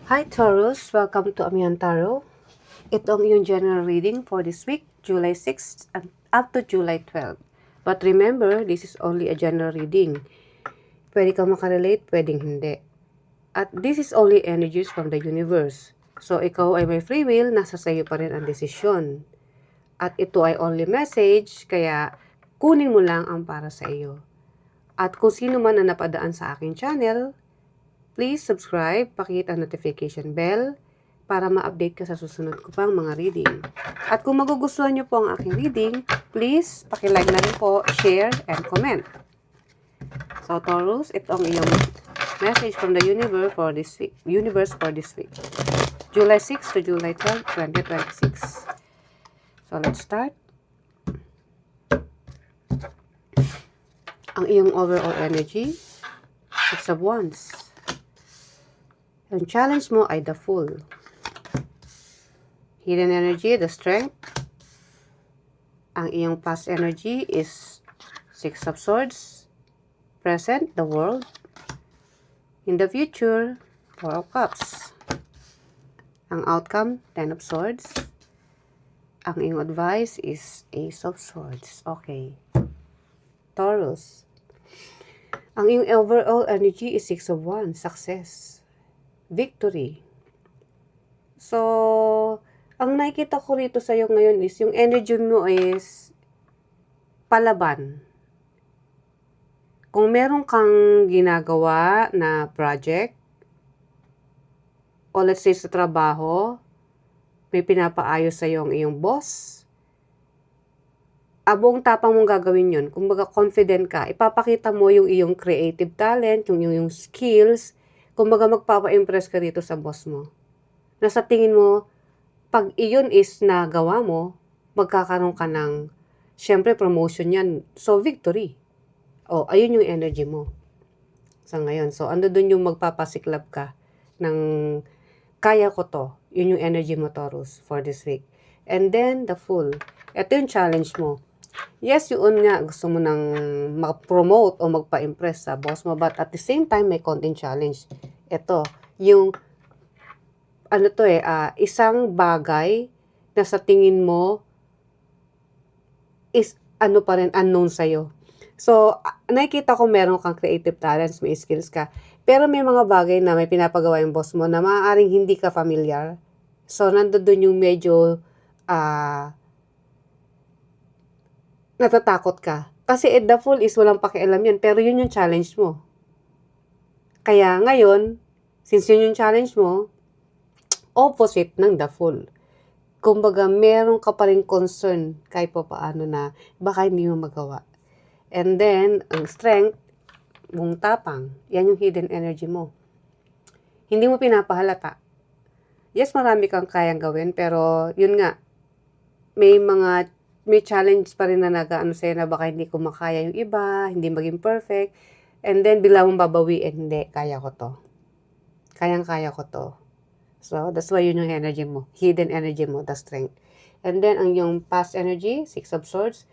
Hi Taurus, welcome to Amihan Tarot. Ito ang iyong general reading for this week, July 6th and up to July 12th. But remember, this is only a general reading. Pwede kang makarelate, pwedeng hindi. At this is only energies from the universe. So ikaw ay may free will, nasa sayo pa rin ang desisyon. At ito ay only message, kaya kunin mo lang ang para sa iyo. At kung sino man na napadaan sa aking channel, please subscribe, pakihit ang notification bell para ma-update ka sa susunod ko pang mga reading. At kung magugustuhan nyo po ang aking reading, please pakilike na rin po, share, and comment. So Taurus, ito ang iyong message from the universe for this week. July 6 to July 12, 2026. So let's start. Ang iyong overall energy, Six of Wands. Ang challenge mo ay the Fool. Hidden energy, the Strength. Ang iyong past energy is Six of Swords. Present, the World. In the future, Four of Cups. Ang outcome, Ten of Swords. Ang iyong advice is Ace of Swords. Okay. Taurus. Ang iyong overall energy is Six of Wands, success. Victory. So, ang nakikita ko rito sa iyo ngayon is, yung energy mo is palaban. Kung meron kang ginagawa na project, o let's say sa trabaho, may pinapaayos sa iyo ang iyong boss, buong tapang mong gagawin yun. Kumbaga confident ka, ipapakita mo yung iyong creative talent, yung skills, kumbaga magpapa-impress ka dito sa boss mo. Na sa tingin mo, pag iyon is nagawa mo, magkakaroon ka ng, syempre promotion yan. So victory. O, ayun yung energy mo. Sa ngayon. So, ando dun yung magpapasiklab ka ng kaya ko to. Yun yung energy mo, Taurus, for this week. And then, the Fool. Ito yung challenge mo. Yes, yun nga, gusto mo nang mag-promote o magpa-impress sa boss mo, but at the same time, may konting challenge. Ito, yung, isang bagay na sa tingin mo is, pa rin, unknown sa'yo. So, nakikita ko meron kang creative talents, may skills ka, pero may mga bagay na may pinapagawa yung boss mo na maaaring hindi ka familiar. So, nandoon yung medyo, natatakot ka. Kasi the Fool is walang pakialam yun, pero yun yung challenge mo. Kaya ngayon, since yun yung challenge mo, opposite ng the Fool. Kumbaga, meron ka pa rin concern kahit pa paano na baka hindi mo magawa. And then, ang strength, mong tapang, yan yung hidden energy mo. Hindi mo pinapahalata. Yes, marami kang kayang gawin, pero yun nga, may challenge pa rin na nag-ano sa'yo na baka hindi ko makaya yung iba, hindi maging perfect, and then bigla mong babawiin, hindi, kaya ko to. Kayang-kaya ko to. So, that's why yun yung energy mo, hidden energy mo, the strength. And then, ang yung past energy, Six of Swords,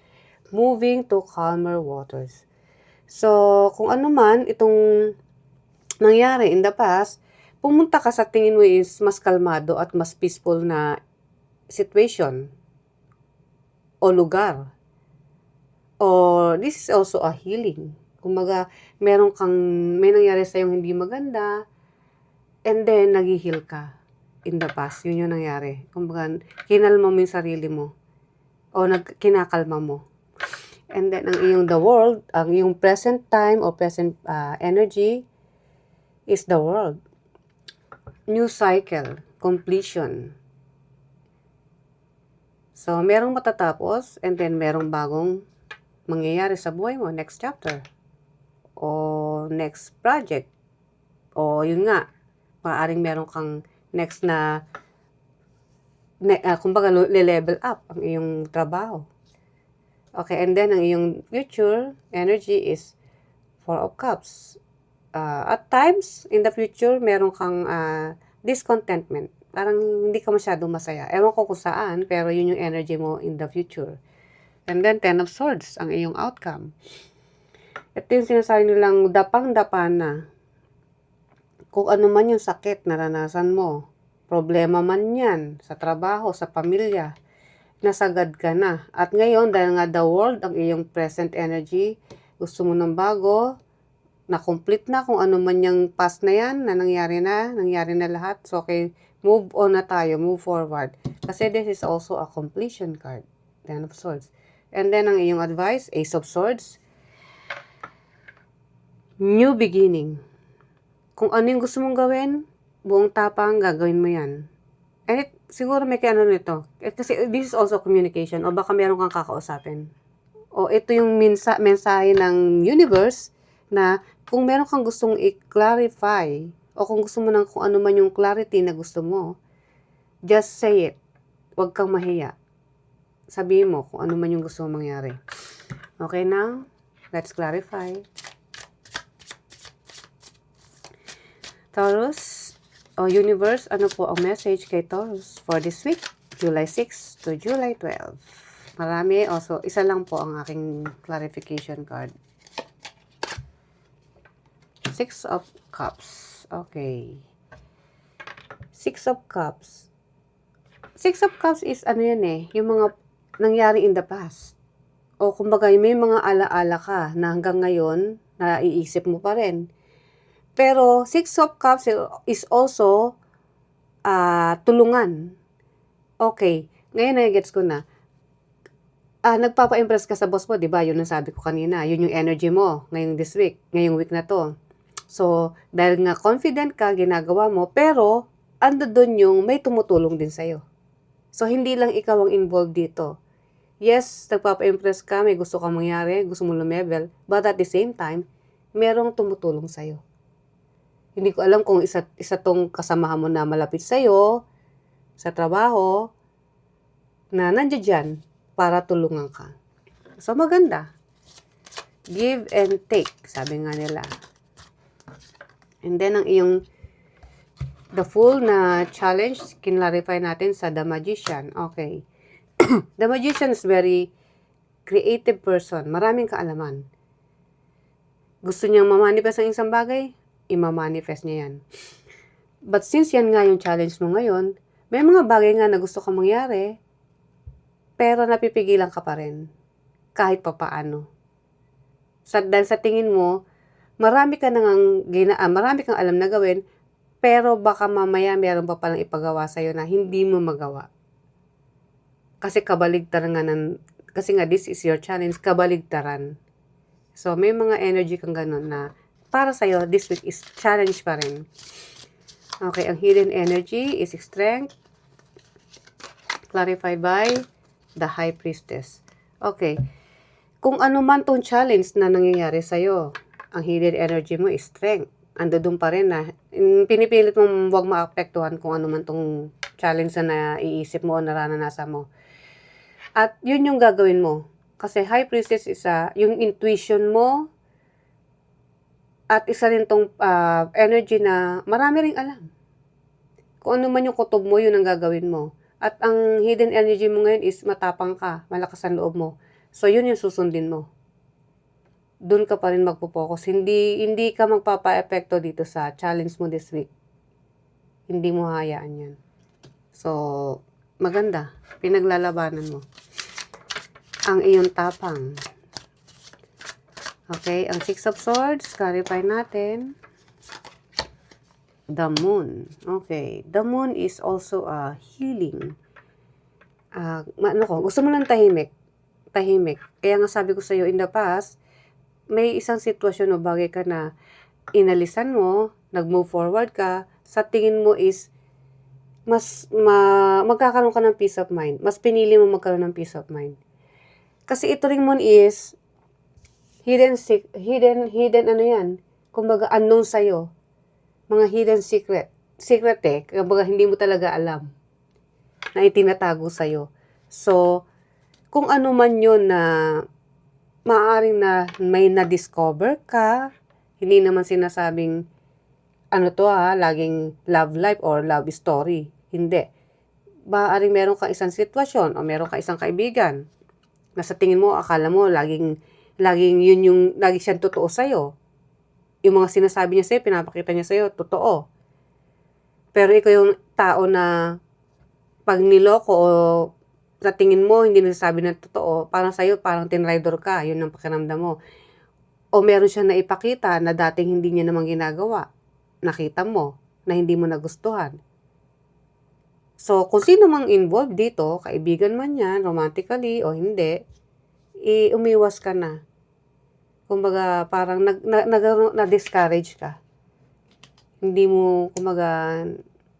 moving to calmer waters. So, kung ano man itong nangyari in the past, pumunta ka sa tingin mo is mas kalmado at mas peaceful na situation o lugar. Or this is also a healing. Kumbaga, may nangyari sa'yong hindi maganda, and then nag-heal ka in the past. Yun yung nangyari. Kumbaga, kinalma mo yung sarili mo. O kinakalma mo. And then, ang iyong the world, ang iyong present time o present energy is the world. New cycle, completion. So, merong matatapos and then merong bagong mangyayari sa buhay mo, next chapter. O next project. O yun nga, maaaring meron kang next na, kumbaga, level up ang iyong trabaho. Okay, and then ang iyong future energy is Four of Cups. At times, in the future, meron kang discontentment. Parang hindi ka masyadong masaya. Ewan ko kung saan, pero yun yung energy mo in the future. And then, Ten of Swords, ang iyong outcome. Ito yung sinasabi nilang dapang-dapa na. Kung ano man yung sakit naranasan mo, problema man yan, sa trabaho, sa pamilya, nasagad ka na. At ngayon, dahil nga the world, ang iyong present energy, gusto mo ng bago, na-complete na kung ano man yung past na yan, na nangyari na lahat. So, okay, move on na tayo, move forward. Kasi this is also a completion card, Ten of Swords. And then, ang iyong advice, Ace of Swords, new beginning. Kung ano yung gusto mong gawin, buong tapang gagawin mo yan. And siguro may kaya ano nito. Kasi this is also communication. O baka meron kang kakausapin. O ito yung mensahe ng universe na kung meron kang gustong i-clarify o kung gusto mo ng kung ano man yung clarity na gusto mo, just say it. Huwag kang mahiya. Sabihin mo kung ano man yung gusto mong mangyari. Okay, now, let's clarify. Taurus, o universe, ano po ang message kay Taurus for this week, July 6 to July 12? Marami, also, isa lang po ang aking clarification card. Six of Cups. Okay. Six of Cups. Six of Cups is ano yan yung mga nangyari in the past. O kumbaga, may mga alaala ka na hanggang ngayon, naiisip mo pa rin. Pero, Six of Cups is also tulungan. Okay. Ngayon, nagigets ko na. Nagpapa-impress ka sa boss mo, di ba? Yun ang sabi ko kanina. Yun yung energy mo ngayong this week. Ngayong week na to. So, dahil nga confident ka, ginagawa mo, pero, ando doon yung may tumutulong din sa'yo. So, hindi lang ikaw ang involved dito. Yes, nagpapa-impress ka, may gusto kang mangyari, gusto mo lumevel, but at the same time, merong tumutulong sa'yo. Hindi ko alam kung isa tong kasamahan mo na malapit sa'yo, sa trabaho, na nandiyan dyan para tulungan ka. So, maganda. Give and take, sabi nga nila. And then, ang iyong the Fool na challenge, kinlarify natin sa The Magician. Okay. The Magician is very creative person. Maraming kaalaman. Gusto niyang mamanifest ang isang bagay, ima-manifest niya yan. But since yan nga yung challenge mo ngayon, may mga bagay nga na gusto kang mangyari, pero napipigilan ka pa rin. Kahit pa paano. Dahil sa tingin mo, marami kang alam na gawin, pero baka mamaya meron pa palang ipagawa sa'yo na hindi mo magawa. Kasi kabaligtaran nga kasi nga this is your challenge, kabaligtaran. So, may mga energy kang ganun na para sa'yo, this week is challenge pa rin. Okay, ang hidden energy is strength. Clarified by the High Priestess. Okay, kung ano man tong challenge na nangyayari sa'yo, ang hidden energy mo is strength. Ando doon pa rin na pinipilit mong huwag maapektuhan kung ano man tong challenge na naiisip mo o naranasan mo. At yun yung gagawin mo. Kasi High Priestess is yung intuition mo, at isa rin tong energy na marami ring alam. Kung ano man yung kutob mo, yun ang gagawin mo. At ang hidden energy mo ngayon is matapang ka, malakas ang loob mo. So, yun yung susundin mo. Doon ka pa rin magpo-focus. Hindi ka magpapa-epekto dito sa challenge mo this week. Hindi mo hayaan yan. So, maganda. Pinaglalabanan mo. Ang iyong tapang. Okay, ang Six of Swords, clarify natin. The Moon. Okay, the Moon is also a healing. Gusto mo ng tahimik. Tahimik. Kaya nga sabi ko sa iyo in the past, may isang sitwasyon o bagay ka na inalisan mo, nag-move forward ka, sa tingin mo is magkakaroon ka ng peace of mind. Mas pinili mo magkaroon ng peace of mind. Kasi ito ring Moon is hidden ano yan, kumbaga unknown sa'yo, mga hidden secret, kumbaga hindi mo talaga alam, na itinatago sa'yo. So, kung ano man yun na, maaaring na may na-discover ka, hindi naman sinasabing, laging love life or love story, hindi. Maaaring meron ka isang sitwasyon, o meron ka isang kaibigan, na sa tingin mo, akala mo, lagi siyang totoo sa'yo. yung mga sinasabi niya sa'yo, pinapakita niya sa'yo, totoo. Pero ikaw yung tao na pag niloko o sa tingin mo, hindi nasasabi ng totoo, parang sa'yo, parang tinraidor ka, yun ang pakiramdam mo. O meron siyang naipakita na dating hindi niya naman ginagawa. Nakita mo na hindi mo nagustuhan. So, kung sino mang involved dito, kaibigan man yan, romantically o hindi, umiwas ka na. Kumbaga, parang na-discourage ka. Hindi mo, kumbaga,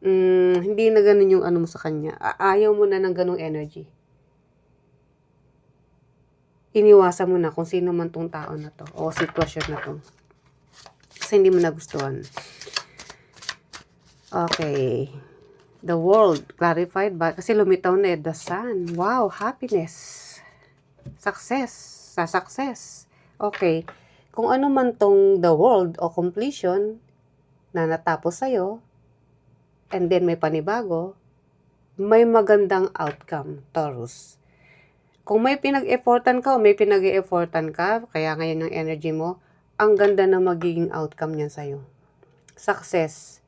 hindi na ganun yung ano mo sa kanya. Ayaw mo na ng ganung energy. Iniwasan mo na kung sino man tong tao na to o sitwasyon na to. Kasi hindi mo nagustuhan. Okay. The world clarified ba? Kasi lumitaw na the sun. Wow, happiness. Success. Sa success. Okay. Kung ano man tong the world o completion na natapos sa'yo, and then may panibago, may magandang outcome, Taurus. Kung may pinag-effortan ka o may pinag-e-effortan ka, kaya ngayon yung energy mo, ang ganda na magiging outcome niyan sa'yo. Success.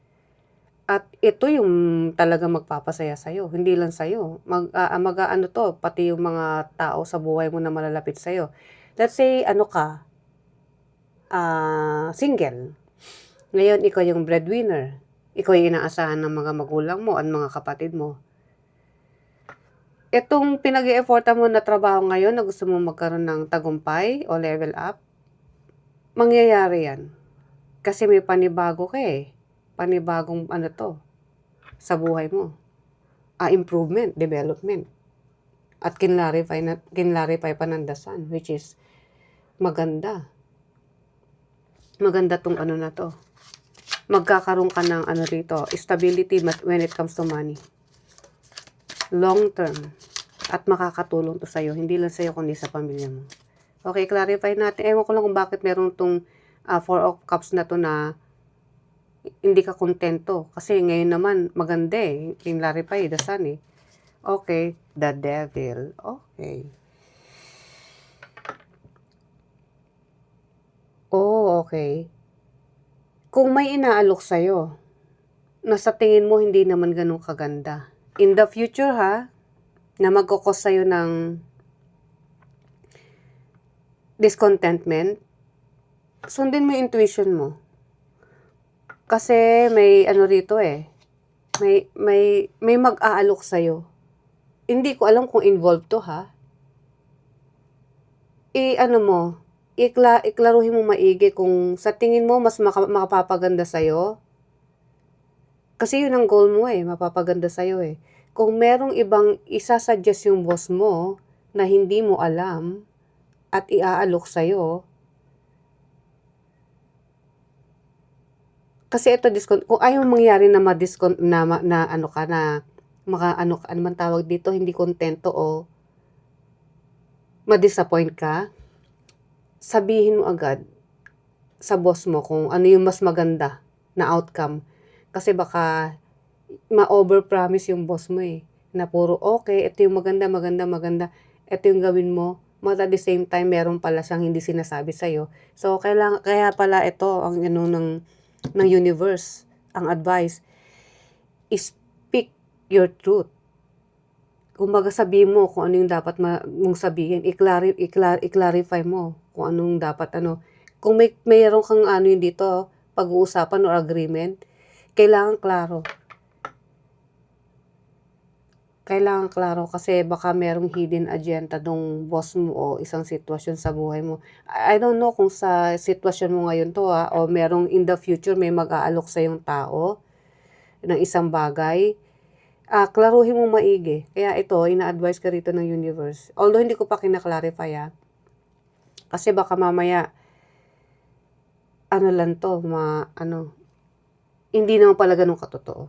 At ito yung talaga magpapasaya sa'yo. Hindi lang sa'yo. Mag-ano to, pati yung mga tao sa buhay mo na malalapit sa'yo. Let's say, ano ka, single. Ngayon, ikaw yung breadwinner. Ikaw yung inaasahan ng mga magulang mo at mga kapatid mo. Itong pinag-e-effortan mo na trabaho ngayon na gusto mo magkaroon ng tagumpay o level up, mangyayari yan. Kasi may panibago ka eh. Panibagong ano to sa buhay mo. Improvement, development. At kinlarify pa ng the sun, which is maganda. Maganda tong ano na to. Magkakaroon ka ng ano rito, stability when it comes to money. Long term. At makakatulong to sa'yo. Hindi lang sa'yo, kundi sa pamilya mo. Okay, clarify natin. Ewan ko lang kung bakit meron tong 4 of Cups na to na hindi ka kontento. Kasi ngayon naman, maganda eh. Clarify, the sun eh. Okay, the devil. Okay. Oh, okay. Kung may inaalok sa'yo, na sa tingin mo hindi naman ganun kaganda. In the future ha, na magkukos sa'yo ng discontentment, sundin mo yung intuition mo. Kasi may ano rito eh. May mag-aalok sa'yo. Hindi ko alam kung involved to ha. Ano mo, iklaruhin mo maigi kung sa tingin mo mas makapapaganda sa'yo. Kasi yun ang goal mo eh, mapapaganda sa'yo eh. Kung merong ibang isasuggest yung boss mo na hindi mo alam at iaalok sa'yo, kasi ito kung ayaw mangyari na ma-discount na ano ka na ano man tawag dito, hindi kontento o ma-disappoint ka, sabihin mo agad sa boss mo kung ano yung mas maganda na outcome. Kasi baka ma-overpromise yung boss mo eh. Na puro okay, ito yung maganda. Ito yung gawin mo. But at the same time, meron pala siyang hindi sinasabi sa'yo. So, kaya pala ito ang ano ng universe. Ang advice is speak your truth. Kumbaga sabihin mo kung ano yung dapat mong sabihin. I-clarify mo kung anong dapat ano. Kung mayroon kang ano yun dito, pag-uusapan or agreement, kailangan klaro. Kailangan klaro kasi baka merong hidden agenda ng boss mo o isang sitwasyon sa buhay mo. I don't know kung sa sitwasyon mo ngayon to o merong in the future may mag-aalok sa yung tao ng isang bagay. Klaruhin mo maigi. Kaya ito, ina-advise ka rito ng universe. Although hindi ko pa kinaklarify kasi baka mamaya ano lang to, hindi naman pala ganun katotoo.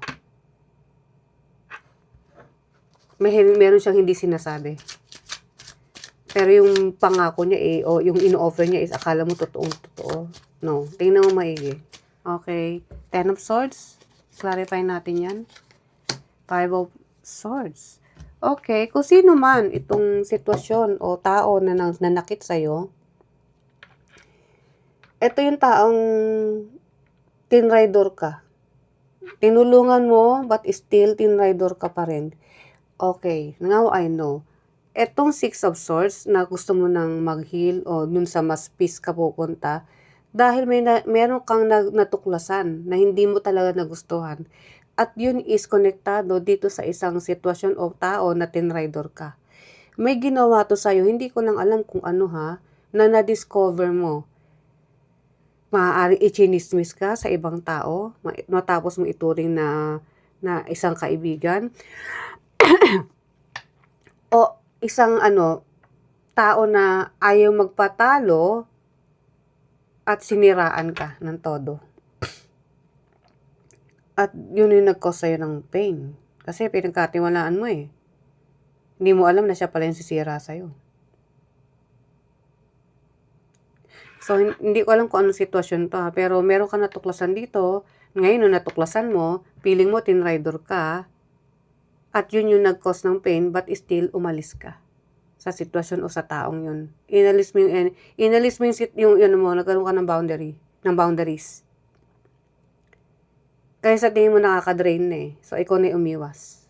Meron siyang hindi sinasabi. Pero yung pangako niya o yung ino-offer niya is akala mo totoo. No, tingnan mo maigi. Okay, 10 of Swords. Clarify natin yan. 5 of Swords. Okay, kung sino man itong sitwasyon o tao na nanakit sa'yo, Ito yung taong tinraidor ka. Tinulungan mo, but still tinraidor ka pa rin. Okay, now I know. Etong Six of Swords na gusto mo nang mag-heal o dun sa mas peace ka pupunta, dahil meron kang natuklasan na hindi mo talaga nagustuhan. At yun is konektado dito sa isang sitwasyon o tao na tinraidor ka. May ginawa to sa'yo, hindi ko lang alam kung ano na na-discover mo. Maaaring ichinismis ka sa ibang tao, matapos mo ituring na isang kaibigan, o isang tao na ayaw magpatalo at siniraan ka ng todo. At yun yung nag-cause sa'yo ng pain. Kasi pinagkatiwalaan mo eh. Hindi mo alam na siya pala yung sisira sa'yo. So, hindi ko alam kung anong sitwasyon to pero meron ka natuklasan dito. Ngayon, nung natuklasan mo, feeling mo tinraidor ka, at yun yung nag-cause ng pain, but still umalis ka sa sitwasyon o sa taong yun. Inalis mo yung mo, nagkaroon ka ng boundaries. Kaya sa tingin mo nakaka-drain na eh. So, ikaw na umiwas.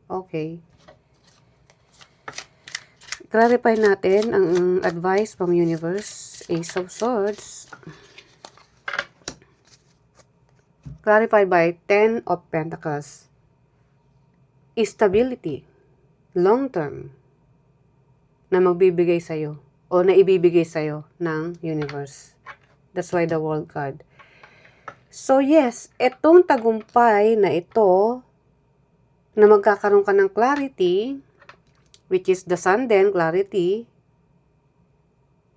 Okay. Clarify natin ang advice from universe. Ace of Swords. Clarified by 10 of Pentacles. Stability. Long term. Na magbibigay sa'yo. O na ibibigay sa'yo ng universe. That's why the World card. So yes, itong tagumpay na ito, na magkakaroon ka ng clarity, which is the Sun din, clarity,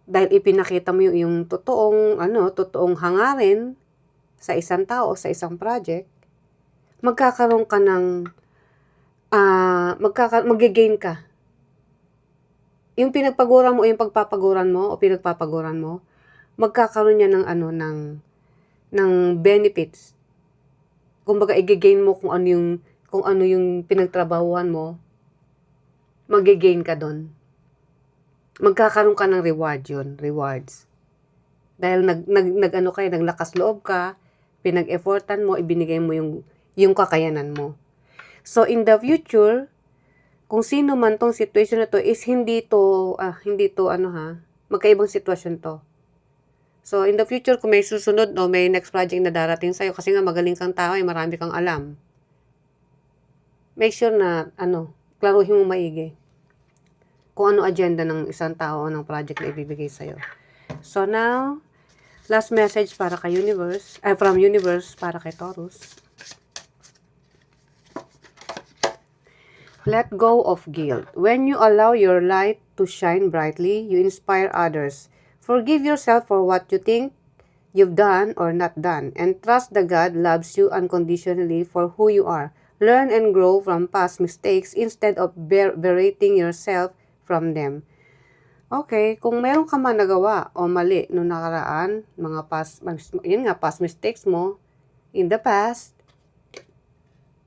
dahil ipinakita mo yung totoong hangarin sa isang tao, sa isang project, magkakaroon ka ng, mag-gain ka. Yung pinagpaguran mo, yung pagpapaguran mo, o pinagpapaguran mo, magkakaroon niya ng benefits. Kumbaga, i-gain mo kung ano yung pinagtrabahuan mo, mag-gain ka doon. Magkakaroon ka ng rewards. Dahil naglakas loob ka, pinag-effortan mo, ibinigay mo yung kakayanan mo. So in the future, kung sino man tong situation na to is hindi to magkaibang sitwasyon to. So in the future, kung may susunod may next project na darating sa'yo, kasi nga magaling kang tao, marami kang alam. Make sure na klaruhin mo maigi kung ano agenda ng isang tao o ng project na ibibigay sa'yo. So now, last message para kay universe, from universe para kay Taurus. Let go of guilt. When you allow your light to shine brightly, you inspire others. Forgive yourself for what you think you've done or not done, and trust that God loves you unconditionally for who you are. Learn and grow from past mistakes instead of berating yourself from them. Okay, kung meron ka man nagawa o mali noong nakaraan, mga past mistakes mo in the past,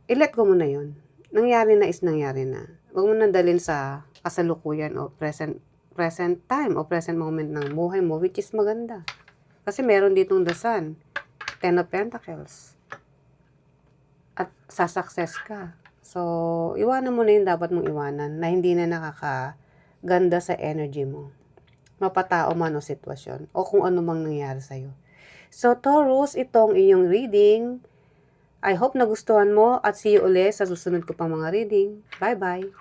i-let go mo na yun. Nangyari na is nangyari na. Huwag mo nandalin sa kasalukuyan o present time o present moment ng buhay mo, which is maganda. Kasi meron ditong the Sun, 10 of Pentacles. At sa-success ka. So, iwanan mo na yung dapat mong iwanan na hindi na nakakaganda sa energy mo. Mapatao man o sitwasyon o kung ano mang nangyari sa'yo. So, Taurus, itong iyong reading. I hope nagustuhan mo at see you ulit sa susunod ko pang mga reading. Bye-bye!